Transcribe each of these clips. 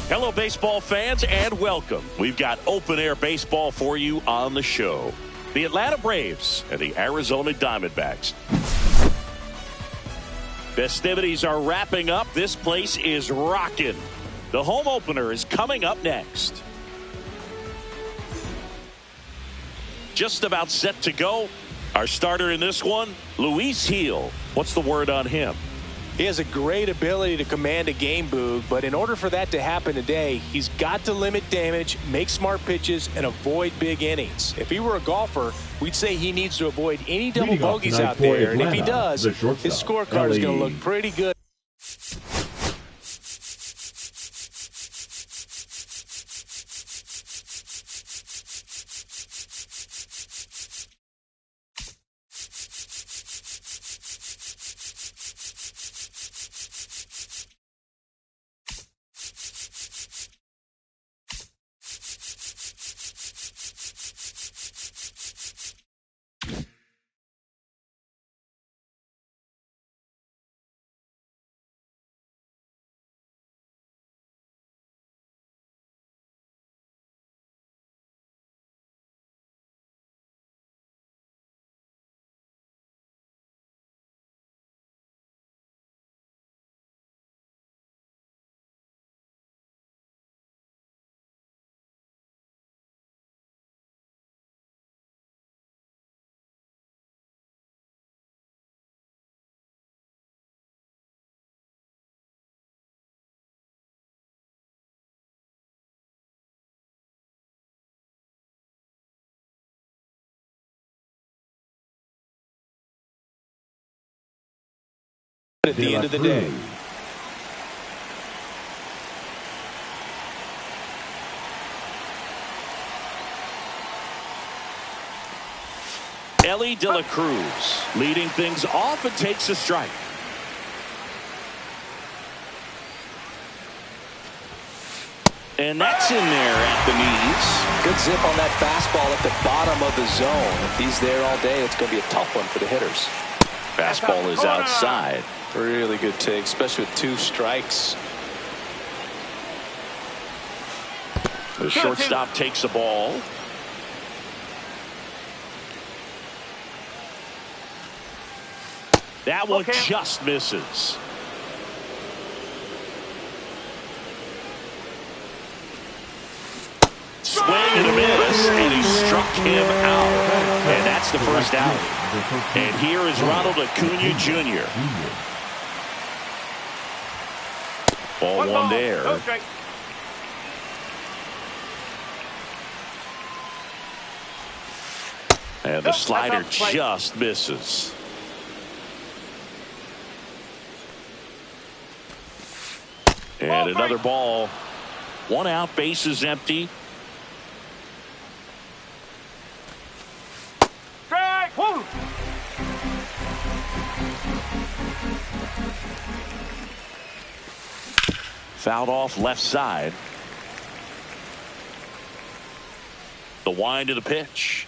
Hello, baseball fans, and welcome. We've got open-air baseball for you on the show. The Atlanta Braves and the Arizona Diamondbacks. Festivities are wrapping up. This place is rocking. The home opener is coming up next. Just about set to go. Our starter in this one, Luis Gil. What's the word on him? He has a great ability to command a game, Boog, but in order for that to happen today, he's got to limit damage, make smart pitches, and avoid big innings. If he were a golfer, we'd say he needs to avoid any double bogeys out there, and if he does, his scorecard is going to look pretty good. At the end of the day. Ellie De La Cruz leading things off and takes a strike. And that's in there at the knees. Good zip on that fastball at the bottom of the zone. If he's there all day, it's going to be a tough one for the hitters. Fastball is outside. Really good take, especially with 2 strikes. The shortstop takes the ball. That one just misses. Swing and a miss, and he struck him out. And that's the first out. And here is Ronald Acuna Jr. Ball one there. Okay. And the slider just misses. And another ball. 1 out, bases empty. Fouled off left side. The wind of the pitch.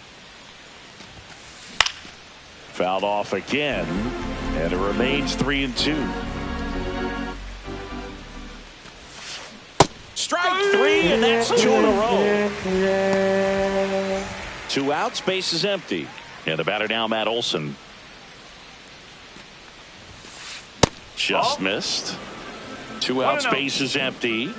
Fouled off again. And it remains 3-2. Strike 3, and that's 2 in a row. 2 outs, bases empty. And the batter now, Matt Olson. Just missed. 2 outs, bases empty.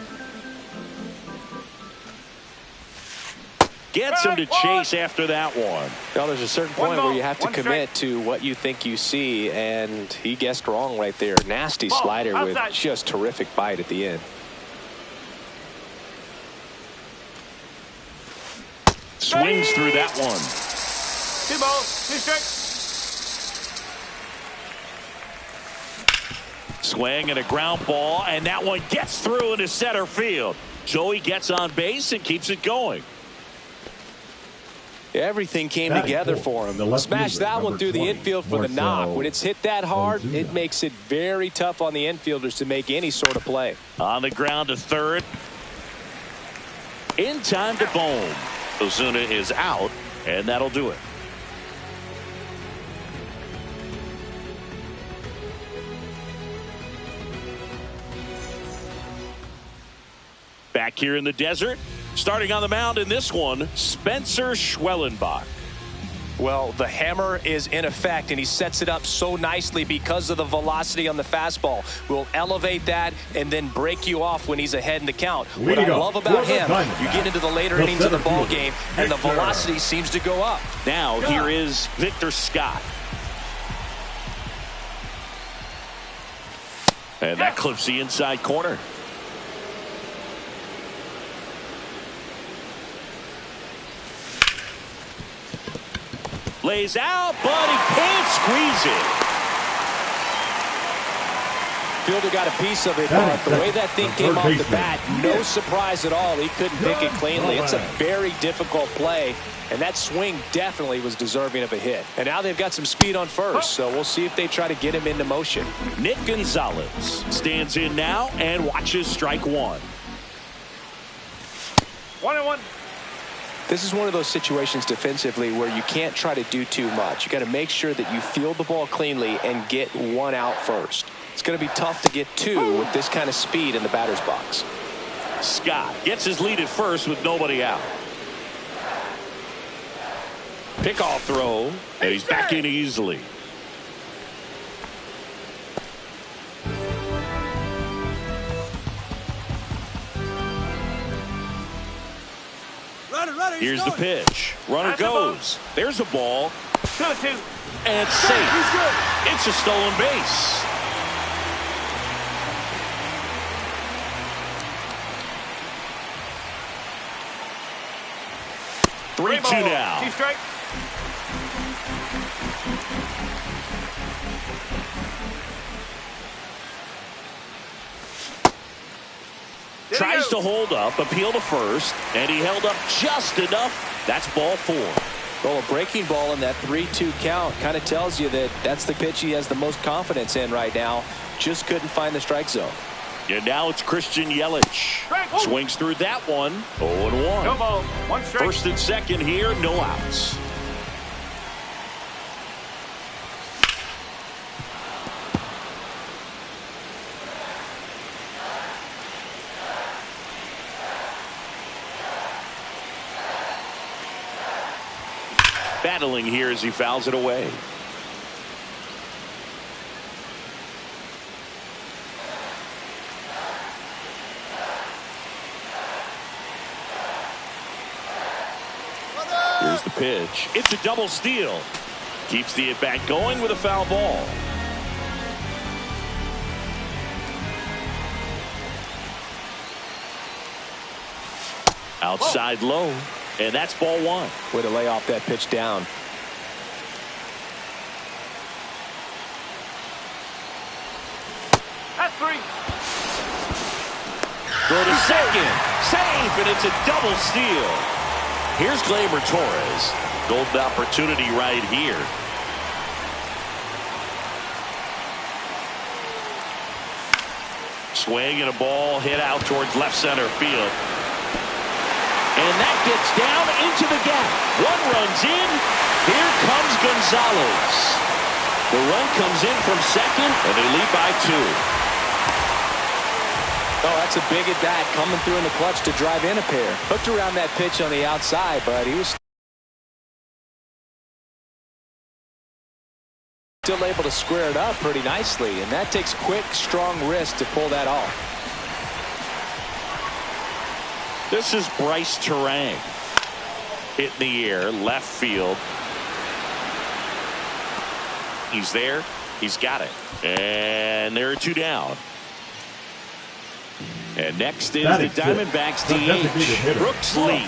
Gets him to chase after that one. Well, there's a certain point where you have to commit to what you think you see, and he guessed wrong right there. Nasty slider with just terrific bite at the end. Swings through that one. 2 balls, 2 strikes. Swing and a ground ball, and that one gets through into center field. Joey gets on base and keeps it going. Everything came together for him. Smashed that one through the infield for the knock. When it's hit that hard, it makes it very tough on the infielders to make any sort of play. On the ground to third. In time to Bohm. Ozuna is out, and that'll do it. Back here in the desert, starting on the mound in this one, Spencer Schwellenbach. Well, the hammer is in effect, and he sets it up so nicely because of the velocity on the fastball. Will elevate that and then break you off when he's ahead in the count. What I love about him, you get into the later innings of the ball game, and the velocity seems to go up. Now here is Victor Scott. And that clips the inside corner. Lays out, but he can't squeeze it. Fielder got a piece of it, but the way that thing came off the bat, no surprise at all. He couldn't pick it cleanly. It's a very difficult play, and that swing definitely was deserving of a hit. And now they've got some speed on first, so we'll see if they try to get him into motion. Nick Gonzalez stands in now and watches strike one. 1-1. This is one of those situations defensively where you can't try to do too much. You got to make sure that you field the ball cleanly and get one out first. It's going to be tough to get two with this kind of speed in the batter's box. Scott gets his lead at first with nobody out. Pickoff throw, and he's back in easily. Here's the pitch. Runner goes. There's a ball. 2-2. And safe. It's a stolen base. Three, two now. 2 strike. Tries to hold up, appeal to first, and he held up just enough. That's ball 4. Well, a breaking ball in that 3-2 count kind of tells you that that's the pitch he has the most confidence in right now. Just couldn't find the strike zone. And now it's Christian Yelich. Swings through that one. 0-1. No ball. 1 strike. First and second here, no outs. Battling here as he fouls it away. Here's the pitch. It's a double steal. Keeps the at-bat going with a foul ball. Outside low. And that's ball 1. Way to lay off that pitch down. That's 3. Throw to second. Safe, and it's a double steal. Here's Gleyber Torres. Golden opportunity right here. Swing and a ball hit out towards left center field. And that gets down into the gap. One runs in. Here comes Gonzalez. The run comes in from second, and they lead by 2. Oh, that's a big at bat coming through in the clutch to drive in a pair. Hooked around that pitch on the outside, but he was still able to square it up pretty nicely, and that takes quick, strong wrist to pull that off. This is Bryce Terang. Hit in the air, left field. He's there. He's got it. And there are 2 down. And next is the Diamondbacks DH, Brooks Lee.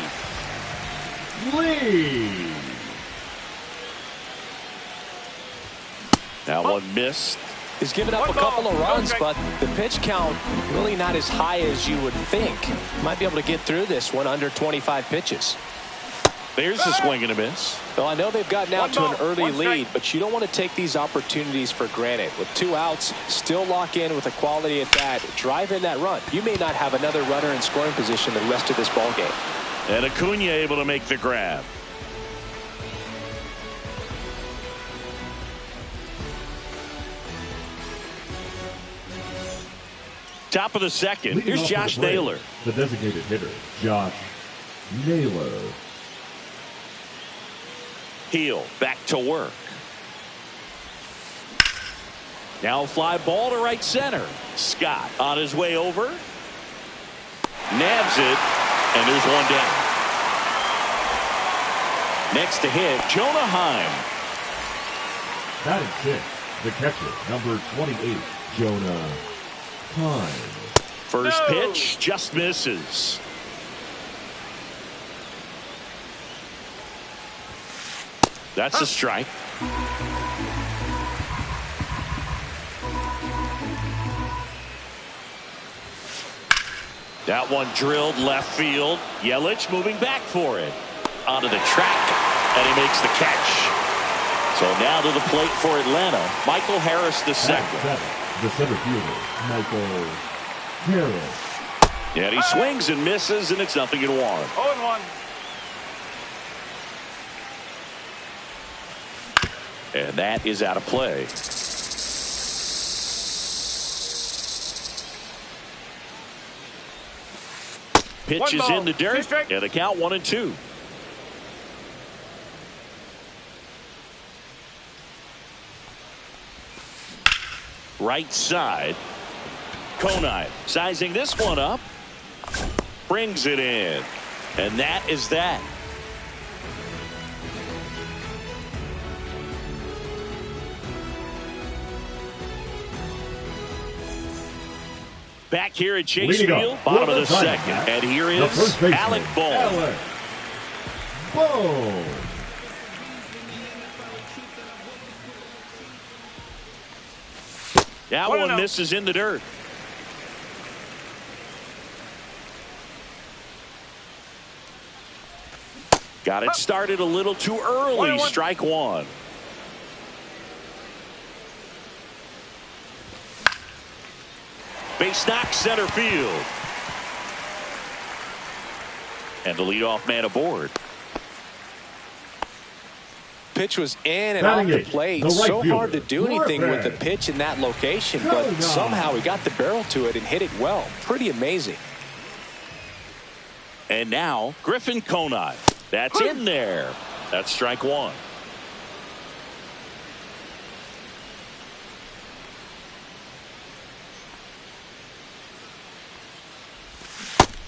Now one missed. He's given up a couple of runs, but the pitch count really not as high as you would think. Might be able to get through this one under 25 pitches. There's a swing and a miss. Well, I know they've gotten out to an early lead, but you don't want to take these opportunities for granted. With 2 outs, still lock in with a quality at bat. Drive in that run. You may not have another runner in scoring position the rest of this ball game. And Acuna able to make the grab. Top of the second. Leading Here's off for Josh the Braves, Naylor. the designated hitter, Josh Naylor. Heel back to work. Now a fly ball to right center. Scott on his way over. Nabs it, and there's one down. Next to hit, Jonah Heim. Batting sixth, the catcher, number 28, Jonah Heim. First pitch just misses. That's a strike. That one drilled left field. Yelich moving back for it. Onto the track, and he makes the catch. So now to the plate for Atlanta, Michael Harris the second. The center fielder, Michael Harris. And he swings and misses, and it's 0-1. 0-1. And that is out of play. Pitch is in the dirt, and the count 1-2. Right side. Conine sizing this one up. Brings it in. And that is that. Back here at Chase Field, bottom of the second. And here is Alec Bohm. That one misses in the dirt. Got it started a little too early. Strike one. Base knock center field. And the leadoff man aboard. Pitch was in and off the plate. So hard to do anything with the pitch in that location, but somehow he got the barrel to it and hit it well. Pretty amazing. And now Griffin Conine. That's in there. That's strike one.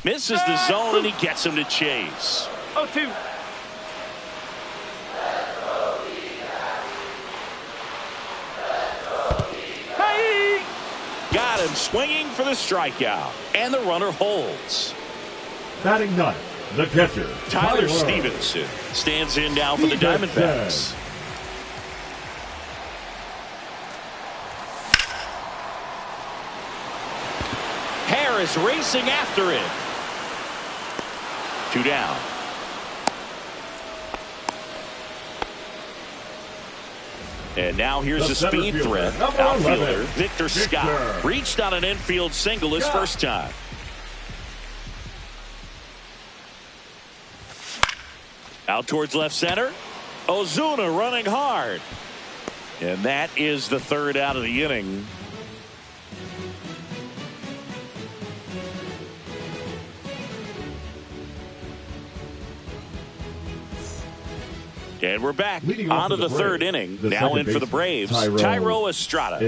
Misses the zone, and he gets him to chase. 0-2. Got him swinging for the strikeout, and the runner holds. Batting ninth, the catcher, Tyler Stevenson stands in now for the Diamondbacks. Harris racing after it. 2 down. And now here's a speed threat. Outfielder Victor Scott reached on an infield single his first time. Out towards left center. Ozuna running hard. And that is the third out of the inning. And we're back onto the third inning. Now in for the Braves, Tyro Estrada.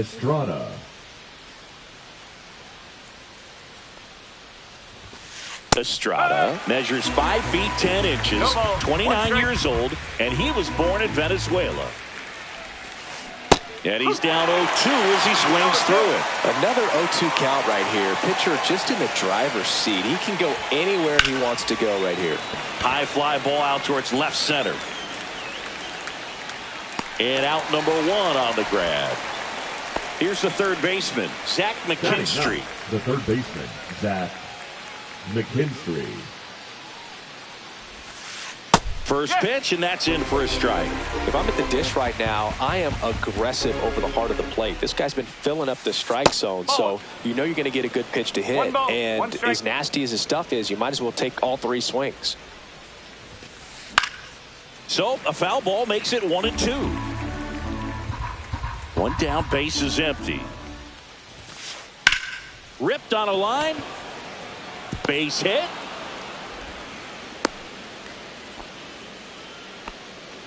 Estrada measures 5 feet 10 inches, 29 years old, and he was born in Venezuela. And he's down 0-2 as he swings through it. Another 0-2 count right here. Pitcher just in the driver's seat. He can go anywhere he wants to go right here. High fly ball out towards left center. And out number 1 on the grab. Here's the third baseman, Zach McKinstry. The third baseman, Zach McKinstry. First pitch, and that's in for a strike. If I'm at the dish right now, I am aggressive over the heart of the plate. This guy's been filling up the strike zone, so you know you're going to get a good pitch to hit. And as nasty as his stuff is, you might as well take all 3 swings. So a foul ball makes it 1-2. 1 down, base is empty. Ripped on a line. Base hit.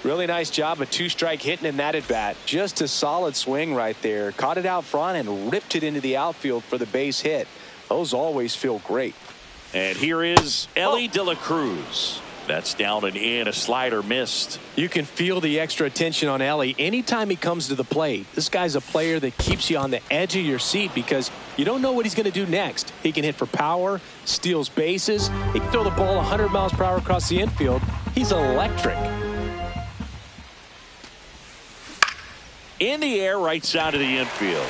Really nice job of two-strike hitting in that at-bat. Just a solid swing right there. Caught it out front and ripped it into the outfield for the base hit. Those always feel great. And here is Ellie De La Cruz. That's down and in. A slider missed. You can feel the extra attention on Ellie anytime he comes to the plate. This guy's a player that keeps you on the edge of your seat because you don't know what he's going to do next. He can hit for power, steals bases. He can throw the ball 100 miles per hour across the infield. He's electric. In the air, right side of the infield.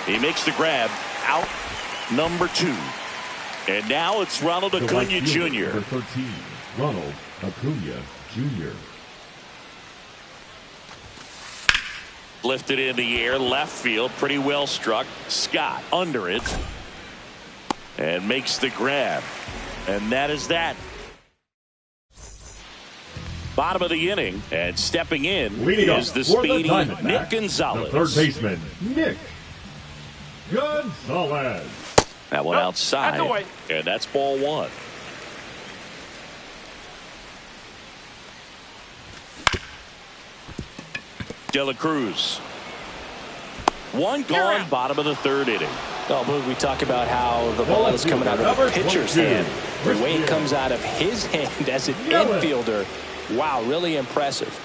He makes the grab. Out number 2. And now it's Ronald Acuna Jr. Number 13, Ronald Acuna Jr. Lifted in the air, left field, pretty well struck. Scott under it. And makes the grab. And that is that. Bottom of the inning, and stepping in is the speedy Nick Gonzalez. The third baseman, Nick Gonzalez. That one outside, and that's ball 1. De La Cruz. One gone, bottom of the 3rd inning. Oh, Boog, we talk about how the ball is coming out of the pitcher's hand. The way it comes out of his hand as an infielder. Wow, really impressive.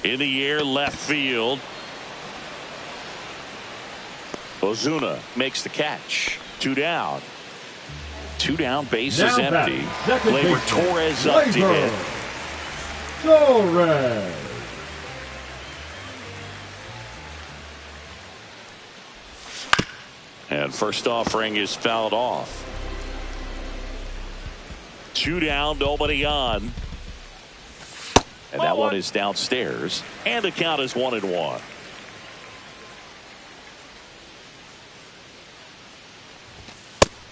In the air, left field. Ozuna makes the catch. 2 down. 2 down, base is empty. Gleyber Torres up to hit. Torres. And first offering is fouled off. 2 down, nobody on. And that one is downstairs. And the count is 1-1.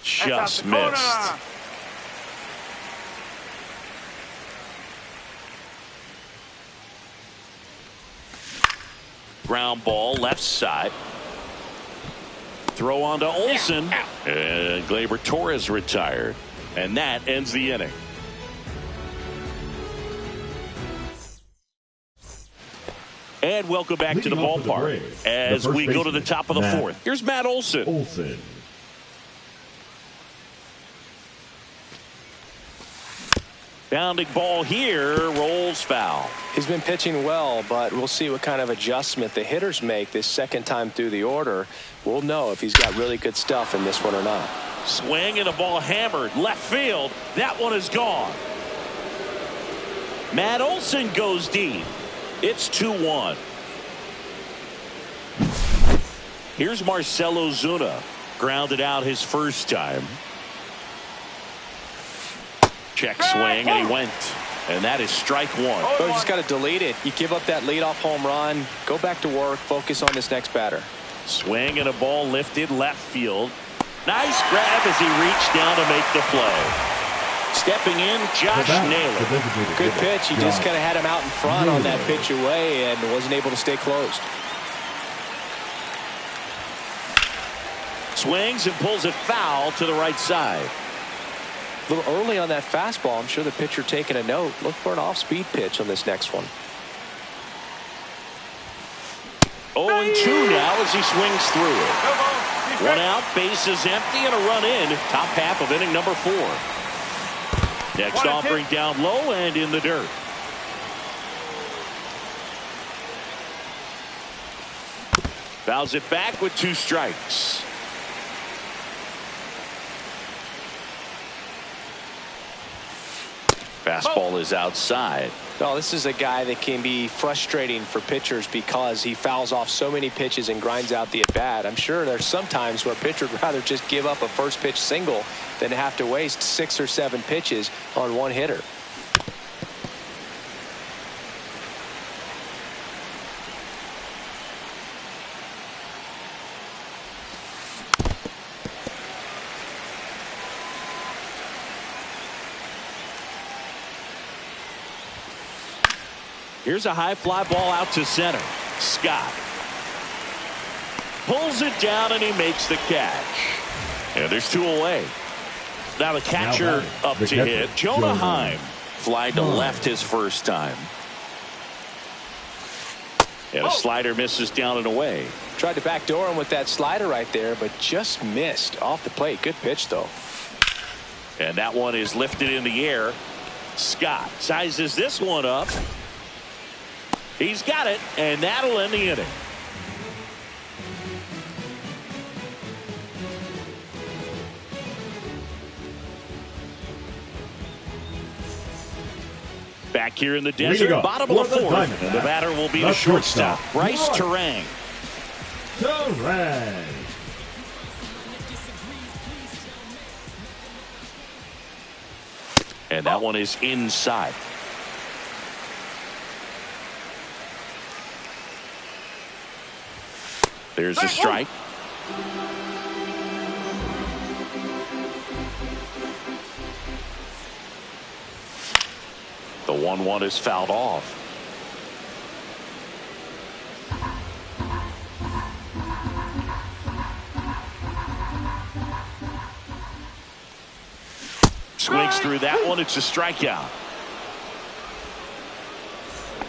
Just missed. Ground ball, left side. Throw on to Olsen. And Gleyber Torres retired. And that ends the inning. And welcome back to the ballpark as we go to the top of the 4th. Here's Matt Olsen. Bounding ball here, rolls foul. He's been pitching well, but we'll see what kind of adjustment the hitters make this second time through the order. We'll know if he's got really good stuff in this one or not. Swing and a ball hammered left field. That one is gone. Matt Olsen goes deep. It's 2-1. Here's Marcell Ozuna. Grounded out his first time. Check swing, and he went. And that is strike 1. Oh, just got to delete it. You give up that leadoff home run. Go back to work. Focus on this next batter. Swing and a ball lifted left field. Nice grab as he reached down to make the play. Stepping in, Josh Naylor. Good pitch. He just kind of had him out in front on that pitch away and wasn't able to stay closed. Swings and pulls it foul to the right side. A little early on that fastball. I'm sure the pitcher taking a note. Look for an off-speed pitch on this next one. 0-2 now as he swings through it. 1 out, base is empty, and a run in. Top half of inning number 4. Next offering down low and in the dirt. Fouls it back with 2 strikes. Fastball is outside. No, this is a guy that can be frustrating for pitchers because he fouls off so many pitches and grinds out the at-bat. I'm sure there's some times where a pitcher would rather just give up a first pitch single than have to waste 6 or 7 pitches on one hitter. Here's a high fly ball out to center. Scott pulls it down, and he makes the catch. And there's 2 away. Now the catcher up to hit. Jonah Heim flied to left his first time. And a slider misses down and away. Tried to backdoor him with that slider right there, but just missed off the plate. Good pitch, though. And that one is lifted in the air. Scott sizes this one up. He's got it, and that'll end the inning. Back here in the desert, bottom of the 4th. And the batter will be the shortstop, Bryce Terang. And that one is inside. There's a strike. The 1-1 is fouled off. Swings through that one. It's a strikeout.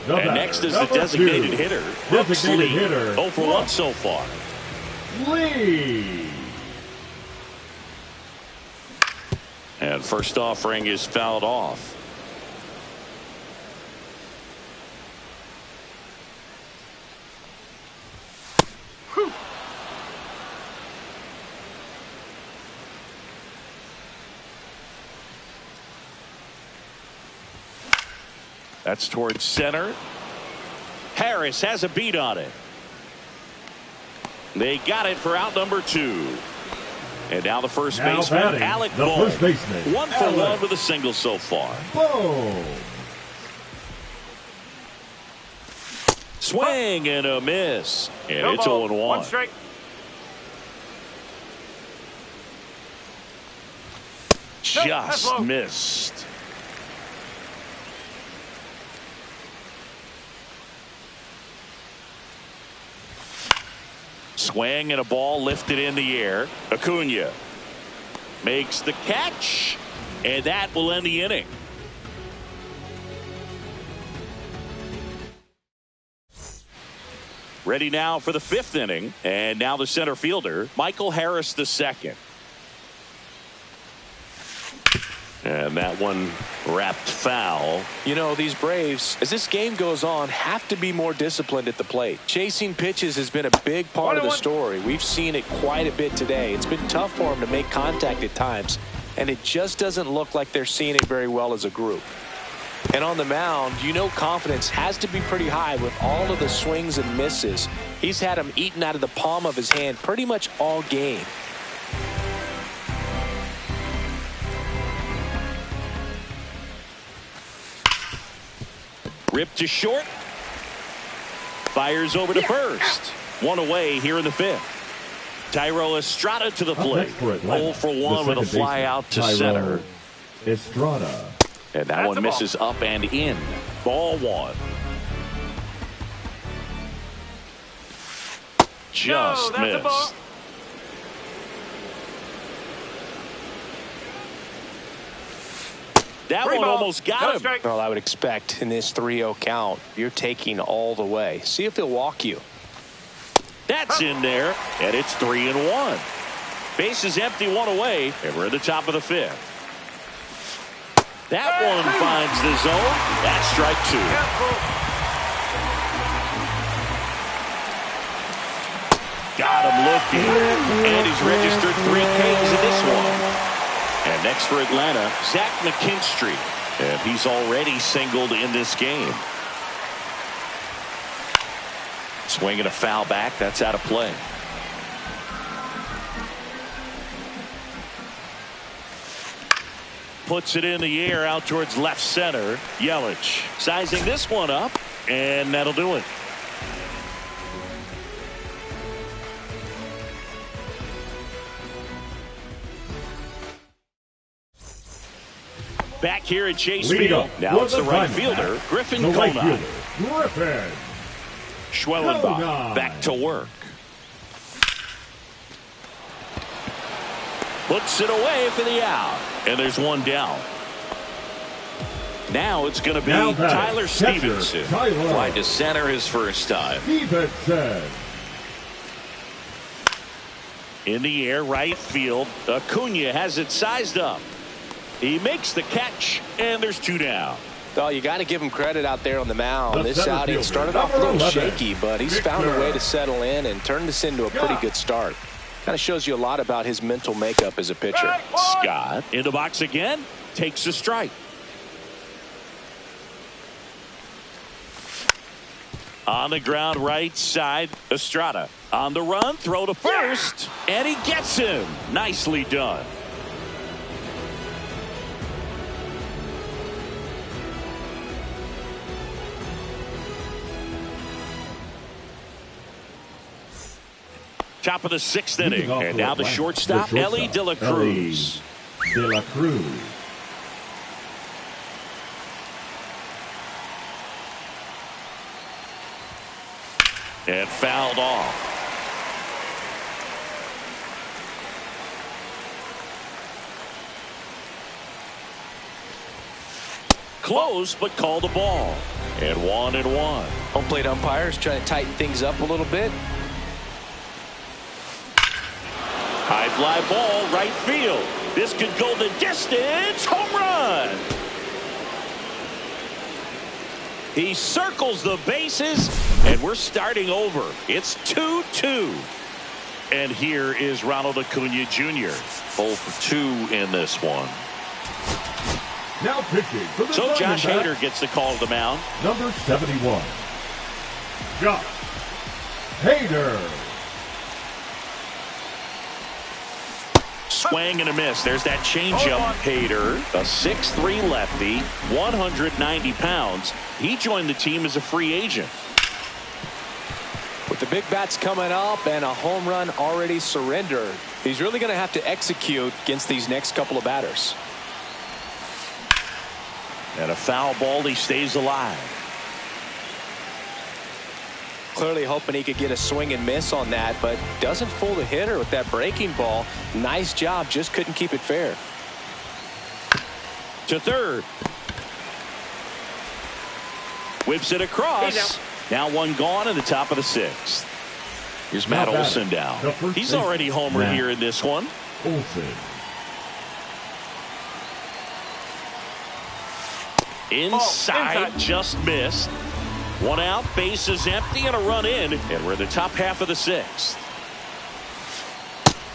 And next is the designated hitter, Brooks Lee. 0 for 1 so far. Lee. And first offering is fouled off. That's towards center. Harris has a beat on it. They got it for out number 2. And now the first baseman, Alec Bohm. 1 for 1 with a single so far. Boom. Swing and a miss. And it's 0-1. 1 strike. Just missed. Swing and a ball lifted in the air. Acuna makes the catch, and that will end the inning. Ready now for the 5th inning, and now the center fielder, Michael Harris II. And that one wrapped foul. You know, these Braves, as this game goes on, have to be more disciplined at the plate. Chasing pitches has been a big part of the story. We've seen it quite a bit today. It's been tough for them to make contact at times, and it just doesn't look like they're seeing it very well as a group. And on the mound, you know, confidence has to be pretty high with all of the swings and misses. He's had them eaten out of the palm of his hand pretty much all game. Ripped to short. Fires over to first. 1 away here in the 5th. Thairo Estrada to the plate. 0 for 1 with a fly out to center. Estrada. And that one misses up and in. Ball 1. Just missed. That one almost got him. Well, I would expect in this 3-0 count, you're taking all the way. See if he'll walk you. That's in there, and it's 3-1. Base is empty, 1 away, and we're at the top of the 5th. That one finds the zone. That's strike 2. Got him looking, and he's registered 3 Ks in this one. And next for Atlanta, Zach McKinstry. And he's already singled in this game. Swinging a foul back. That's out of play. Puts it in the air out towards left center. Yelich sizing this one up, and that'll do it. Back here at Chase Field. Now it's the right fielder, Griffin Conine. Schwellenbach back to work. Puts it away for the out. And there's one down. Now it's going to be Tyler Stevenson. Fly to center his first time. Stevenson. In the air, right field. Acuna has it sized up. He makes the catch, and there's two down. Oh, you got to give him credit out there on the mound. This outing started off a little shaky, but he's found a way to settle in and turn this into a pretty good start. Kind of shows you a lot about his mental makeup as a pitcher. Scott in the box again, takes a strike. On the ground, right side, Estrada. On the run, throw to first, and he gets him. Nicely done. Top of the sixth inning, and now the shortstop, Ellie De La Cruz. De La Cruz. And fouled off. Close, but called the ball. And 1-1. Home plate umpires trying to tighten things up a little bit. High fly ball, right field. This could go the distance. Home run. He circles the bases, and we're starting over. It's 2-2. And here is Ronald Acuna Jr. 0 for 2 in this one. Now pitching for the So Josh Diamondbacks, Hader gets the call to the mound. number 71. Josh Hader. Swing and a miss. There's that changeup. Hader, a 6'3 lefty, 190 pounds. He joined the team as a free agent. With the big bats coming up and a home run already surrendered, he's really going to have to execute against these next couple of batters. And a foul ball, he stays alive. Clearly hoping he could get a swing and miss on that, but doesn't fool the hitter with that breaking ball. Nice job, just couldn't keep it fair. To third. Whips it across. Now one gone in the top of the sixth. Here's Matt Olson down. He's already homered here in this one. Olson. Inside, just missed. One out, base is empty, and a run in, and we're in the top half of the sixth.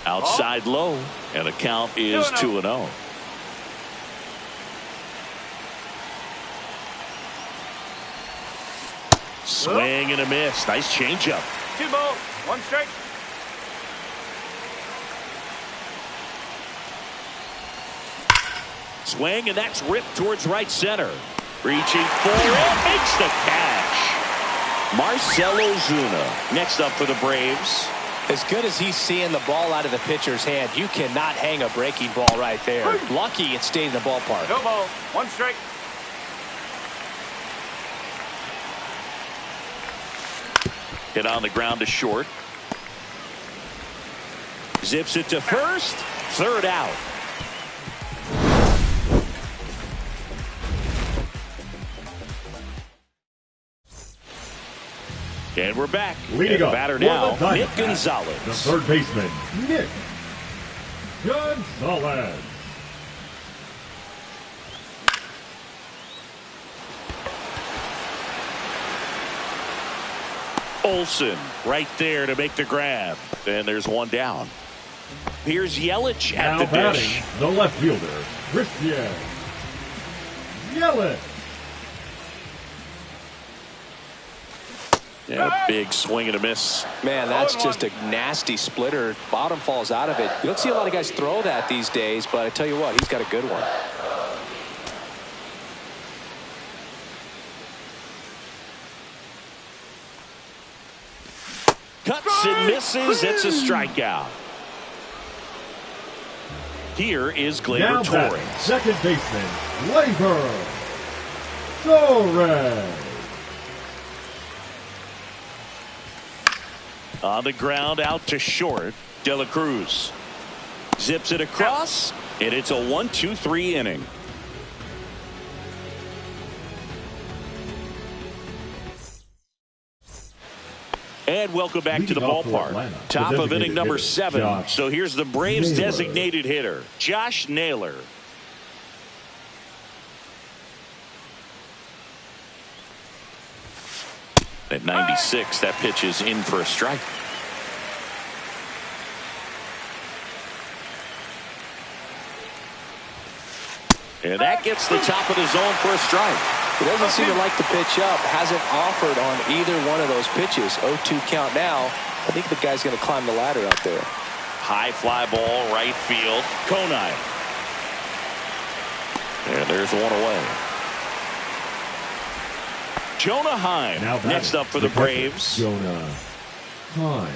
Outside low, and the count is 2-0. Swing and a miss. Nice changeup. 2 balls, 1 strike. Swing, and that's ripped towards right center. Reaching for it, makes the catch. Marcell Ozuna next up for the Braves. As good as he's seeing the ball out of the pitcher's hand, you cannot hang a breaking ball right there. Lucky it stayed in the ballpark. 2 balls, 1 strike. Hit on the ground to short. Zips it to first. Third out. And we're back. Leading up batter for now, the Nick Diamondbacks, Gonzalez. the third baseman, Nick Gonzalez. Olson right there to make the grab. And there's one down. Here's Yelich at Now the batting, dish. the left fielder, Christian Yelich. Yeah, big swing and a miss. Man, that's just a nasty splitter. Bottom falls out of it. You don't see a lot of guys throw that these days, but I tell you what, he's got a good one. Cuts and misses. It's a strikeout. Here is Gleyber Now batting, Torres. second baseman, Gleyber Torres. On the ground, out to short. De La Cruz zips it across, and it's a 1-2-3 inning. And welcome back to the ballpark. Top of inning number 7. So here's the Braves designated hitter, Josh Naylor. At 96, that pitch is in for a strike. And that gets the top of the zone for a strike. He doesn't seem to like the pitch up. Hasn't offered on either one of those pitches. 0-2 count now. I think the guy's going to climb the ladder out there. High fly ball, right field. Konai. And there's one away. Jonah Heim next up for the Braves. Jonah Heim.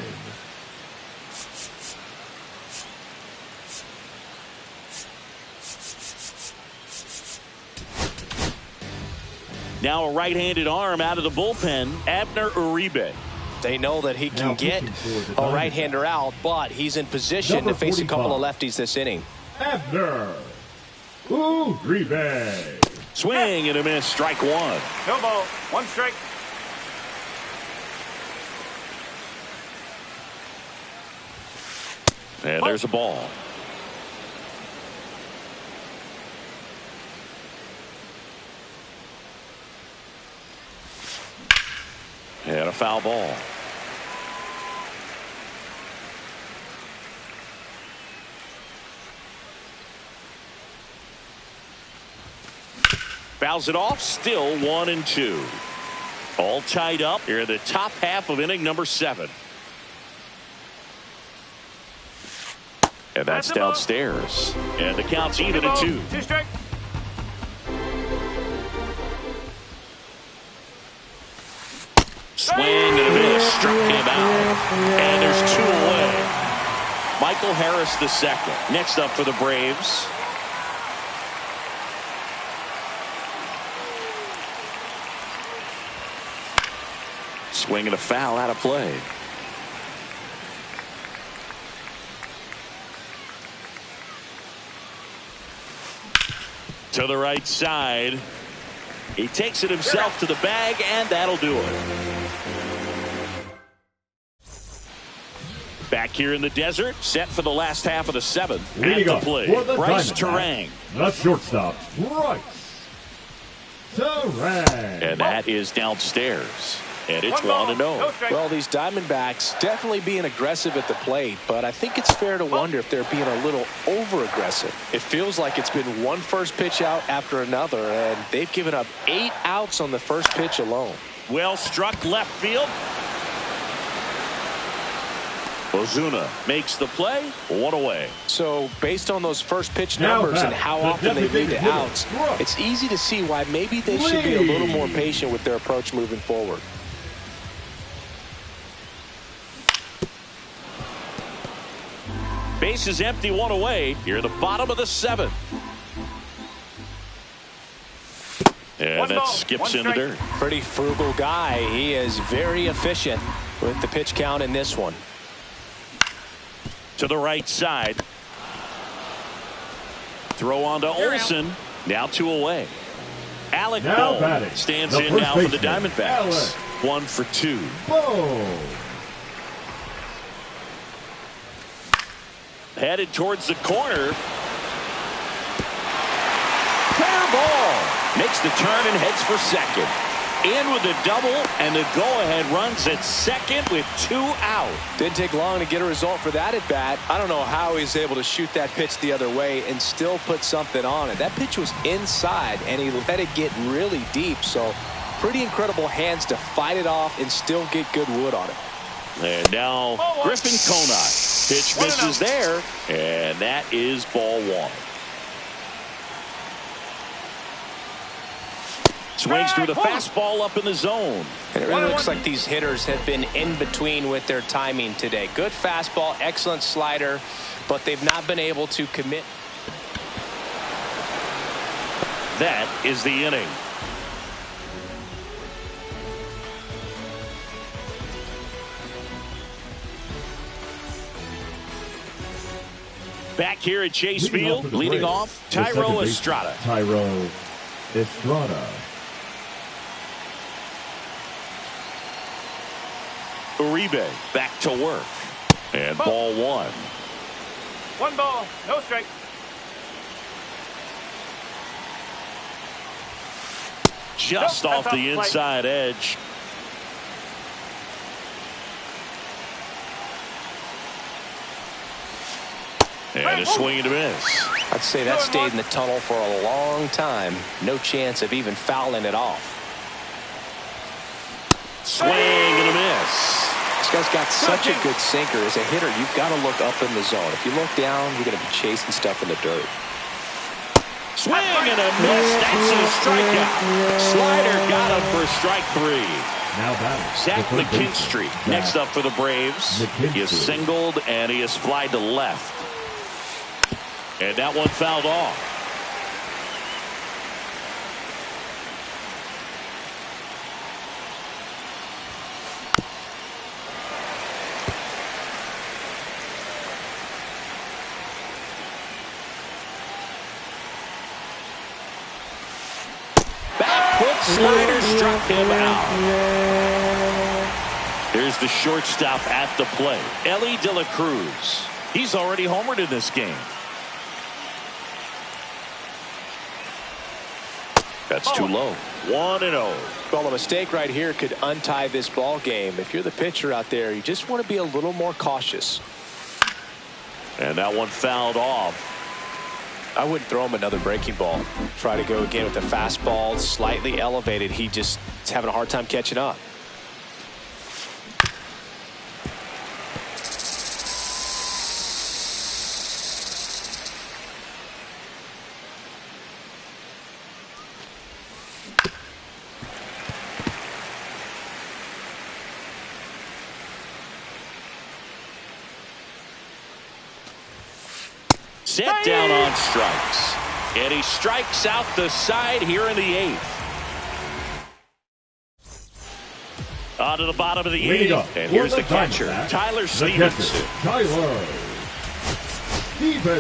Now a right-handed arm out of the bullpen, Abner Uribe. They know that he can get a right-hander out, but he's in position to face a couple of lefties this inning. Abner Uribe. Swing and a miss, strike one. No ball, 1 strike. And there's a ball. And a foul ball. Fouls it off, still 1-2. All tied up here in the top half of inning number 7. And that's downstairs. And the count's even at 2. 2 strike. Swing and a miss, struck him out. And there's 2 away. Michael Harris the second. Next up for the Braves. Swing and a foul out of play. To the right side. He takes it himself to the bag, and that'll do it. Back here in the desert, set for the last half of the 7th. At the plate, Bryce Terang. The shortstop, Bryce Terang. And that is downstairs. And it's 1-0. Well, these Diamondbacks definitely being aggressive at the plate, but I think it's fair to wonder if they're being a little over-aggressive. It feels like it's been one first pitch out after another, and they've given up 8 outs on the first pitch alone. Well struck left field. Ozuna makes the play, 1 away. So based on those first pitch numbers and how often they lead to outs, it's easy to see why maybe they should be a little more patient with their approach moving forward. Base is empty, 1 away. Here at the bottom of the 7th. And that skips in the dirt. Pretty frugal guy. He is very efficient with the pitch count in this one. To the right side. Throw on to Olsen. Now 2 away. Alec Bohm stands in now for the Diamondbacks. 1 for 2. Boom. Headed towards the corner. Fair ball. Makes the turn and heads for second. In with a double, and the go-ahead runs at second with 2 out. Didn't take long to get a result for that at bat. I don't know how he's able to shoot that pitch the other way and still put something on it. That pitch was inside, and he let it get really deep. So pretty incredible hands to fight it off and still get good wood on it. And now Griffin Konai. Pitch misses there, and that is ball 1. Swings through the fastball up in the zone. And it really looks like these hitters have been in between with their timing today. Good fastball, excellent slider, but they've not been able to commit. That is the inning. Back here at Chase Leading Field, leading off, Thairo Estrada. Thairo Estrada. Uribe back to work. And ball one. 1 ball, no strike. Just Nope, off that's the off plate. inside edge. And a swing and a miss. I'd say that stayed in the tunnel for a long time. No chance of even fouling it off. Swing and a miss. This guy's got such a good sinker. As a hitter, you've got to look up in the zone. If you look down, you're going to be chasing stuff in the dirt. Swing and a miss. That's a strikeout. Slider got him for strike 3. Now batting. Zach the third baseman, McKinstry Zach next up for the Braves. He is McKinstry. singled and he is flied to left. And that one fouled off. Back foot slider struck him out. Here's the shortstop at the plate, Ellie De La Cruz. He's already homered in this game. That's too low. 1-0. Well, a mistake right here could untie this ball game. If you're the pitcher out there, you just want to be a little more cautious. And that one fouled off. I wouldn't throw him another breaking ball. Try to go again with a fastball, slightly elevated. He just is having a hard time catching up. Set down on strikes. And he strikes out the side here in the 8th. On to the bottom of the 8th. And here's the catcher, Tyler Stevenson.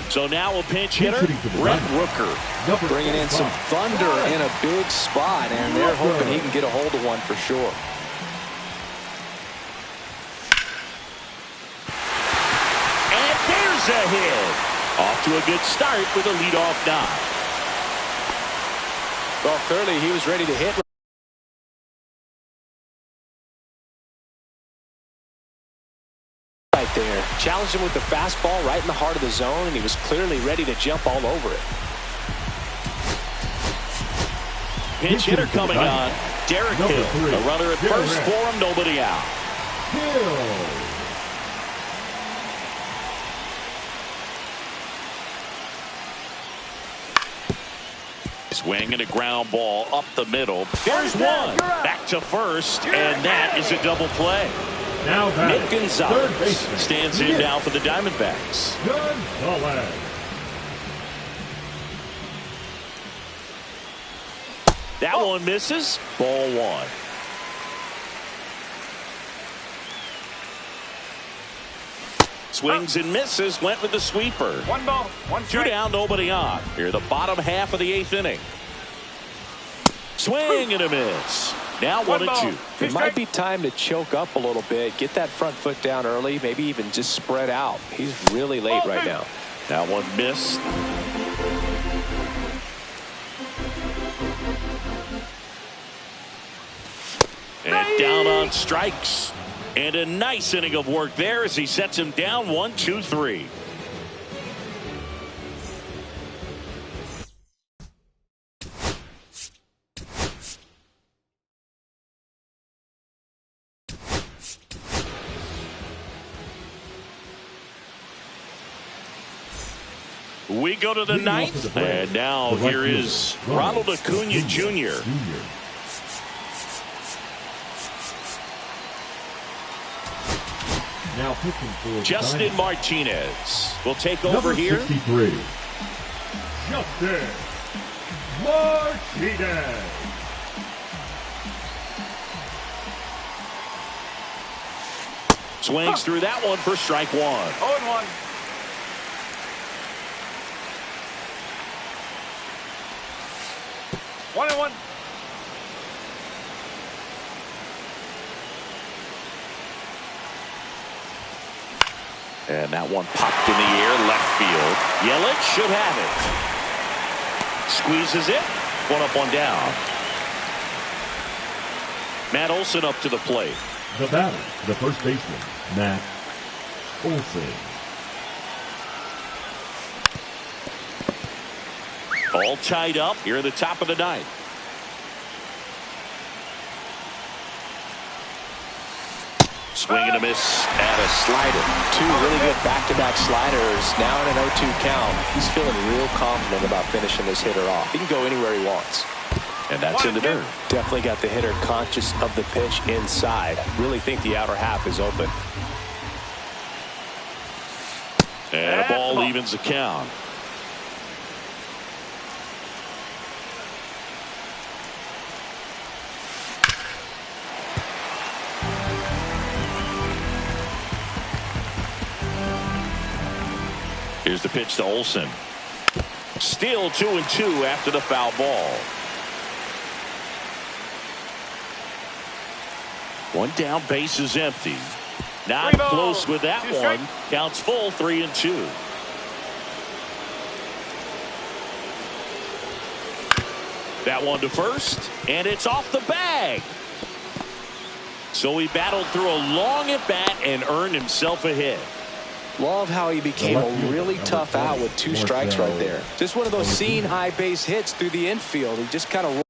So now a pinch hitter, Brent Rooker. Bringing in some thunder in a big spot, and they're hoping he can get a hold of one for sure. And there's a hit. Off to a good start with a leadoff knock. Well, clearly he was ready to hit. Right there. Challenged him with the fastball right in the heart of the zone, and he was clearly ready to jump all over it. Pinch hitter coming on. Derek Hill. A runner at first for him, nobody out. Hill. Swing and a ground ball up the middle. There's one. Back to first, and that is a double play. Now Nick Gonzalez stands in now for the Diamondbacks. Gonzalez. That one misses. Ball 1. Swings and misses. Went with the sweeper. 1 ball, 1 Two strike. down, nobody on. Here, the bottom half of the 8th inning. Swing and a miss. Now 1-2. It might be time to choke up a little bit, get that front foot down early, maybe even just spread out. He's really late right now. That one missed. And down on strikes. And a nice inning of work there as he sets him down 1-2-3. We go to the 9th, and now here is Ronald Acuna Jr. Now pitching for Justin Diamondbacks. Martinez will take over Number here. 63. Justin Martinez. Swings through that one for strike 1. 0-1. 1-1. And that one popped in the air, left field. Yelich should have it. Squeezes it. One up, one down. Matt Olson up to the plate. The batter, the first baseman, Matt Olson. All tied up here at the top of the ninth. Swing and a miss at a slider. Two really good back-to-back sliders. Now in an 0-2 count. He's feeling real confident about finishing this hitter off. He can go anywhere he wants. And that's in the dirt. Definitely got the hitter conscious of the pitch inside. Really think the outer half is open. And a ball evens the count. Here's the pitch to Olson. Still 2-2 after the foul ball. One down, base is empty. Not close with that one. Counts full, 3-2. That one to first, and it's off the bag. So he battled through a long at bat and earned himself a hit. Love how he became a really tough out with 2 strikes right there. Just one of those seen high base hits through the infield. He just kind of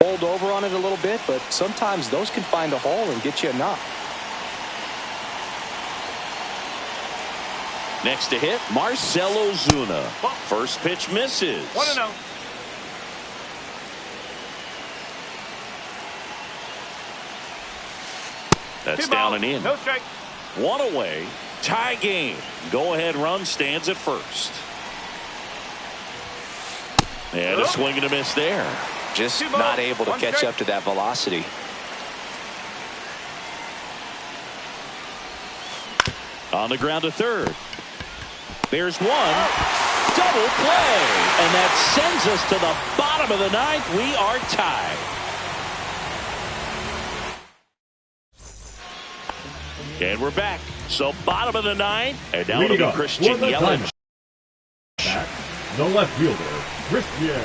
rolled over on it a little bit, but sometimes those can find a hole and get you a knock. Next to hit, Marcell Ozuna. First pitch misses. 1-0. That's down and in. No strike. One away. Tie game. Go ahead run stands at first. And a swing and a miss there. Just not able to catch up to that velocity. On the ground to third. There's one. Double play. And that sends us to the bottom of the ninth. We are tied. And we're back. So bottom of the ninth. And now it'll be Christian Yelich. Back, the left fielder, Christian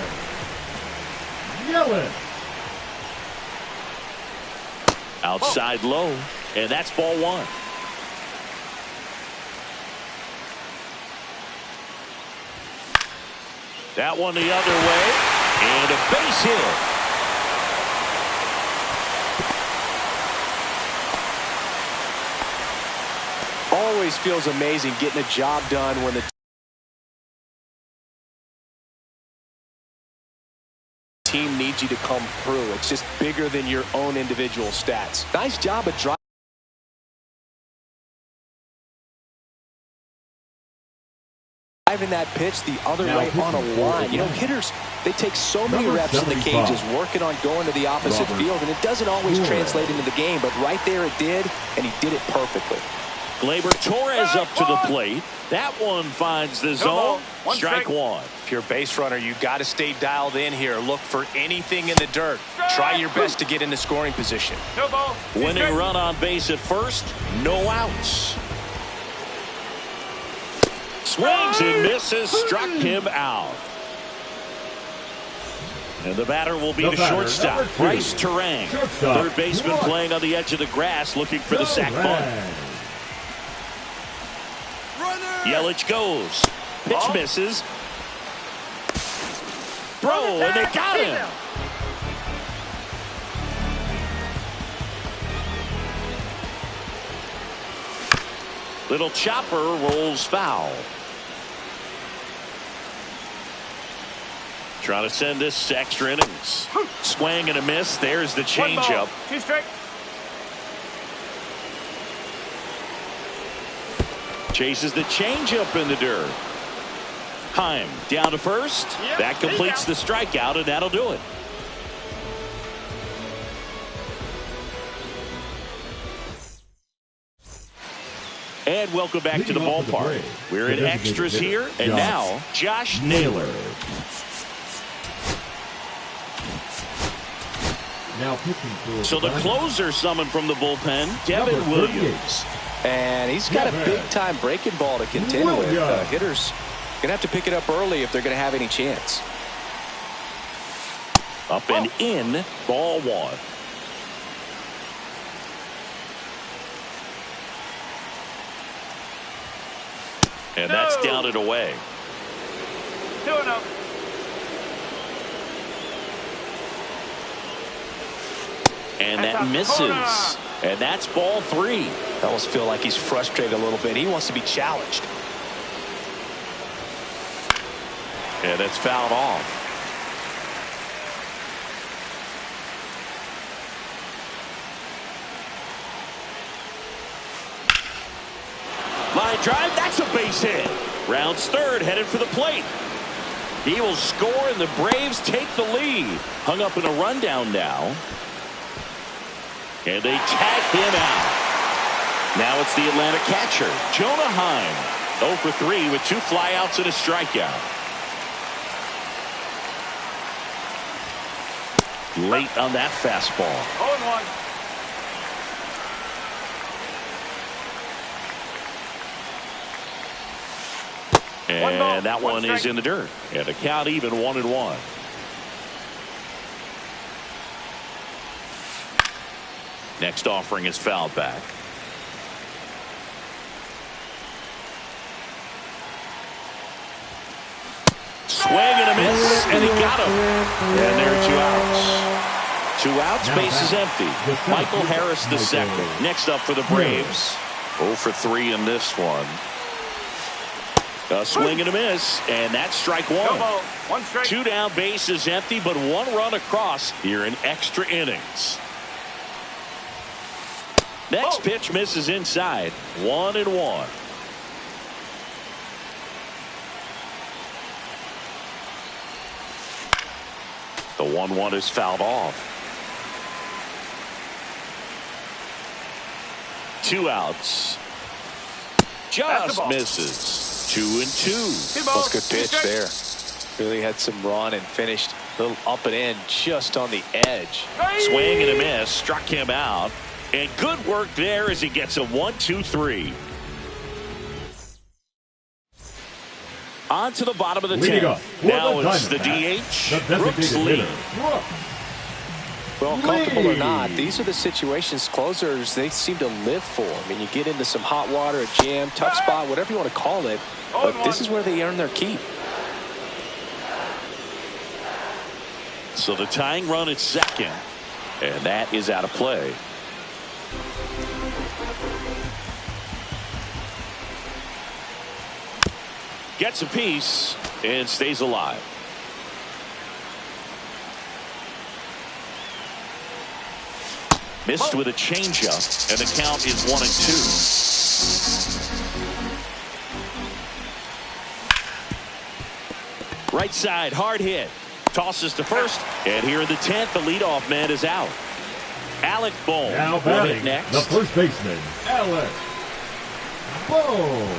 Yelich. Outside low. And that's ball one. That one the other way, and a base hit. Always feels amazing getting a job done when the team needs you to come through. It's just bigger than your own individual stats. Nice job of driving that pitch the other way on a line. You know, hitters, they take so many reps in the cages working on going to the opposite field, and it doesn't always translate into the game, but right there it did, and he did it perfectly. Gleyber Torres up to the plate. That one finds the zone. Strike one. If you're a base runner, you got to stay dialed in here. Look for anything in the dirt. Try your best to get into scoring position. No ball. Winning run on base at first. No outs. Swings and misses. Struck him out. And the batter will be the shortstop, Bryce Turang. Third baseman playing on the edge of the grass, looking for the sac bunt. Yelich goes. Pitch misses. Throw, and they got him. Little chopper rolls foul. Trying to send this to extra innings. Swing and a miss. There's the changeup. 2 strike. Chases the changeup in the dirt. Heim down to first. That completes the strikeout, and that'll do it. And welcome back to the Leading off for the ballpark. Braves, We're the in designated extras hitter, here, and now Josh Naylor. Now pitching for So the closer summoned from the bullpen, Devin Number Williams. And he's got a big-time breaking ball to contend with. Hitters going to have to pick it up early if they're going to have any chance. Up and in, ball one. And that's down and away. 2-0. And that misses. And that's ball three. I almost feel like he's frustrated a little bit. He wants to be challenged. And it's fouled off. Line drive, that's a base hit. Rounds third, headed for the plate. He will score, and the Braves take the lead. Hung up in a rundown now. And they tag him out. Now it's the Atlanta catcher, Jonah Heim. 0 for 3 with 2 flyouts and a strikeout. Late on that fastball. 0-1. And that one is in the dirt. And the count even 1-1. Next offering is fouled back. Swing and a miss, and he got him. And there are 2 outs. 2 outs, base is empty. Michael Harris the second. Next up for the Braves. 0 for 3 in this one. A swing and a miss, and that's strike one. No ball. 1 strike. 2 down, base is empty, but 1 run across here in extra innings. Next pitch misses inside. 1-1. The 1-1 is fouled off. 2 outs. Just misses. 2-2. That's a good pitch there. Really had some run and finished a little up and in just on the edge. Swing and a miss. Struck him out. And good work there as he gets a 1-2-3. On to the bottom of the 10th. Now it's the DH, Brooks Lee. Well, comfortable or not, these are the situations closers they seem to live for. I mean, you get into some hot water, a jam, tough spot, whatever you want to call it, but this is where they earn their keep. So the tying run at second, and that is out of play. Gets a piece and stays alive. Missed with a changeup, and the count is 1-2. Right side, hard hit. Tosses to first, and here in the 10th, the leadoff man is out. Alec Bohm Now will hit batting, next. the first baseman, Alec Bohm.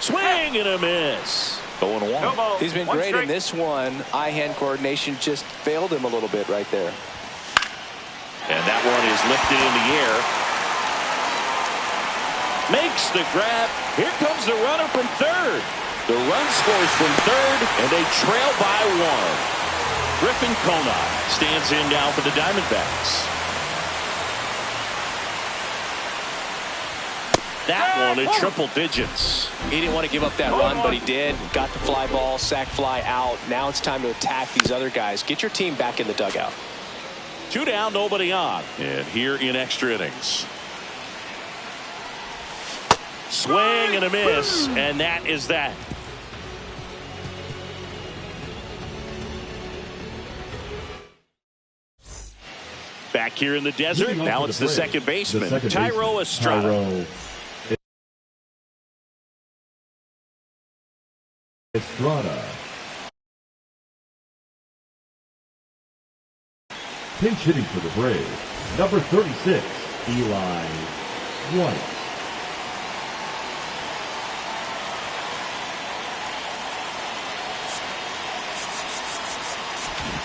Swing and a miss. 0-1. No ball. He's been 1 great strike. in this one. Eye-hand coordination just failed him a little bit right there. And that one is lifted in the air. Makes the grab. Here comes the runner from third. The run scores from third, and they trail by 1. Griffin Conant stands in now for the Diamondbacks. That one in triple digits. He didn't want to give up that run, but he did. Got the fly ball, sac fly out. Now it's time to attack these other guys. Get your team back in the dugout. 2 down, nobody on. And here in extra innings. Swing and a miss, and that is that. Back here in the desert, now it's the second baseman, Thairo Estrada. Pinch hitting for the Braves, number 36, Eli White.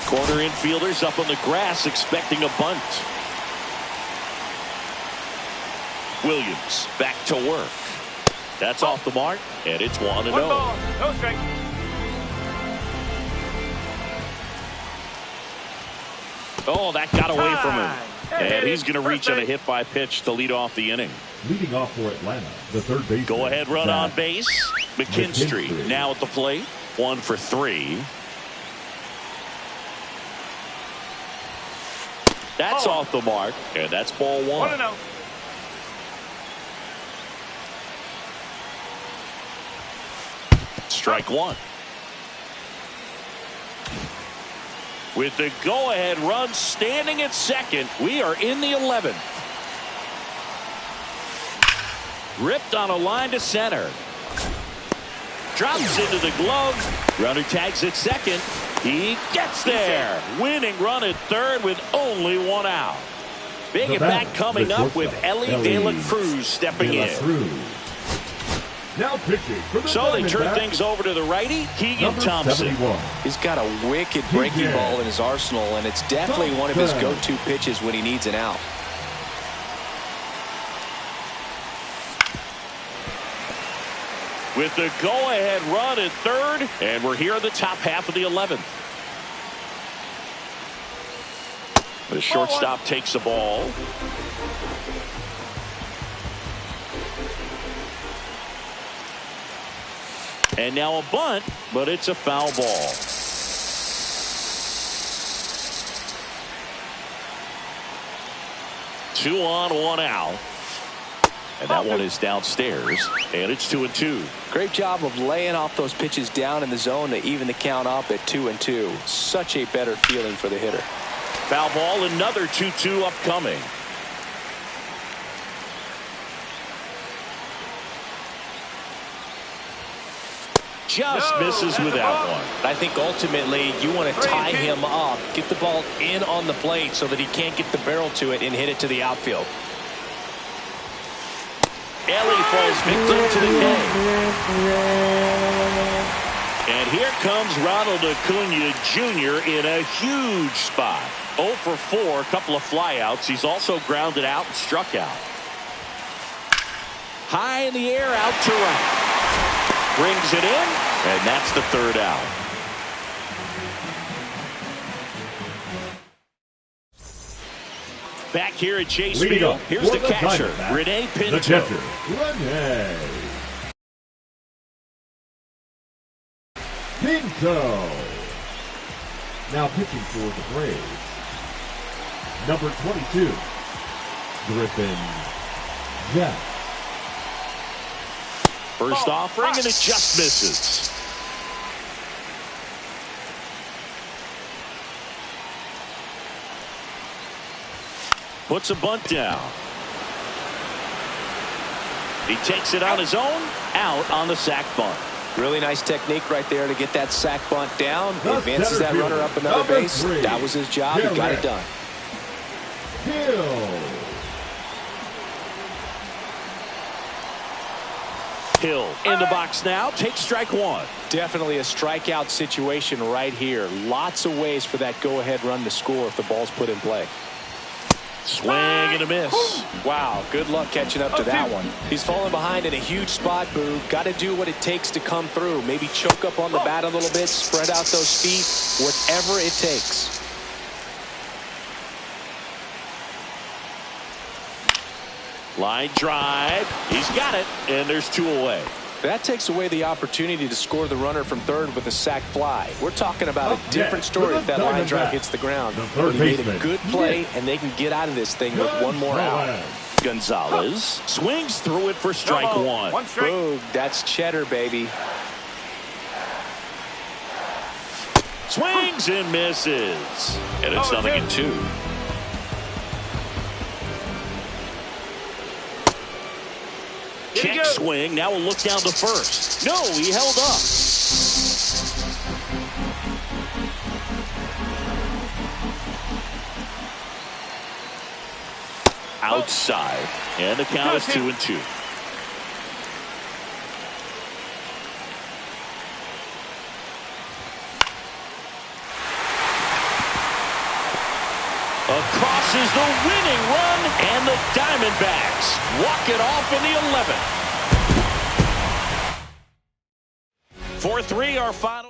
Corner infielders up on the grass expecting a bunt. Williams back to work. That's off the mark, and it's 1-0. One ball, no strike. Oh, that got away from him. And he's going to reach on a hit by pitch to lead off the inning. Leading off for Atlanta, the third baseman. Go ahead run on base. McKinstry now at the plate. 1 for 3. That's off the mark, and that's ball 1. 1-0. Strike 1. With the go-ahead run standing at second, we are in the 11th. Ripped on a line to center. Drops into the glove. Runner tags at second. He gets there. Winning run at third with only 1 out. Big at bat coming up with Ellie De La Cruz stepping in. Now pitching for the So they turn Diamondbacks, things over to the righty, Keegan number Thompson. 71. He's got a wicked breaking ball in his arsenal, and it's definitely one of his go-to pitches when he needs an out. With the go-ahead run at third, and we're here in the top half of the 11th. The shortstop takes the ball. And now a bunt, but it's a foul ball. Two on, 1 out. And that one is downstairs, and it's 2-2. Great job of laying off those pitches down in the zone to even the count up at 2-2. Such a better feeling for the hitter. Foul ball, another 2-2 upcoming. Just misses with that one. I think ultimately you want to tie him up, get the ball in on the plate so that he can't get the barrel to it and hit it to the outfield. Ellie falls victim to the K. And here comes Ronald Acuna Jr. in a huge spot. 0 for 4, a couple of flyouts. He's also grounded out and struck out. High in the air, out to right. Brings it in, and that's the 3rd out. Back here at Chase Field, here's the catcher, Rene Pinto. The catcher, Rene Pinto. Now pitching for the Braves, number 22, Griffin Jack. First offering, and it just misses. Puts a bunt down. He takes it on his own, out on the sac bunt. Really nice technique right there to get that sac bunt down. He advances that runner up another base. That was his job. He got it done. Hill in the box now, takes strike 1. Definitely a strikeout situation right here. Lots of ways for that go-ahead run to score if the ball's put in play. Swing and a miss. Wow, good luck catching up to that one. He's falling behind in a huge spot, Boo. Got to do what it takes to come through. Maybe choke up on the bat a little bit, spread out those feet, whatever it takes. Line drive. He's got it, and there's 2 away. That takes away the opportunity to score the runner from third with a sac fly. We're talking about a different story if that line drive hits the ground. But he made a good play, and they can get out of this thing with 1 more out. Gonzalez swings through it for strike 1. 1 strike. Boom, that's cheddar, baby. Swings and misses. And it's 0-2. Check swing. Now we'll look down to first. No, he held up. outside. And the count is 2-2. Across is the winning run, and the Diamondbacks walk it off in the 11th. 4-3 our final.